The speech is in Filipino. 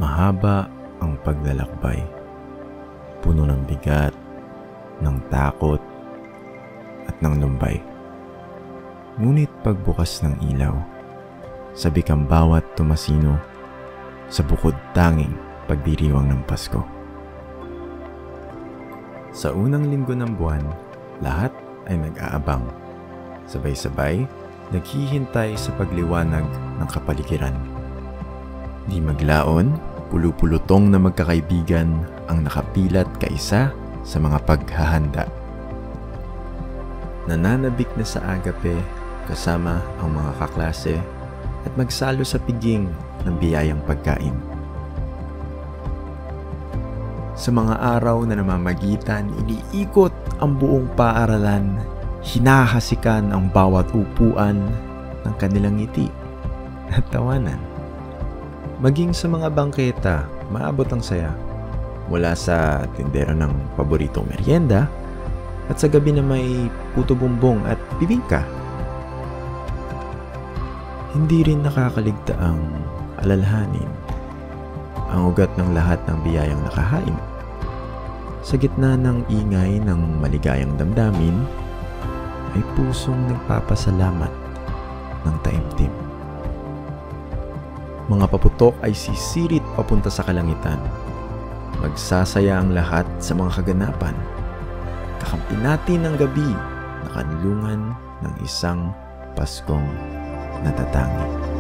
Mahaba ang paglalakbay, puno ng bigat, ng takot, at ng lumbay. Ngunit pagbukas ng ilaw, sabik ang bawat tumasino sa bukod tanging pagdiriwang ng Pasko. Sa unang linggo ng buwan, lahat ay nag-aabang. Sabay-sabay, naghihintay sa pagliwanag ng kapaligiran. Di maglaon, pulu-pulutong na magkakaibigan ang nakapilat kaisa sa mga paghahanda. Nananabik na sa agape kasama ang mga kaklase at magsalo sa piging ng biyayang pagkain. Sa mga araw na namamagitan, iniikot ang buong paaralan, hinahasikan ang bawat upuan ng kanilang ngiti at tawanan. Maging sa mga bangketa, maabot ang saya. Mula sa tindero ng paboritong merienda at sa gabi na may puto bumbong at bibingka. Hindi rin nakakaligta ang alalahanin, ang ugat ng lahat ng biyayang nakahain. Sa gitna ng ingay ng maligayang damdamin, ay pusong nagpapasalamat ng taimtim. Mga paputok ay sisirit papunta sa kalangitan. Magsasaya ang lahat sa mga kaganapan. Kakampi natin ang gabi na kanlungan ng isang Paskong natatangi.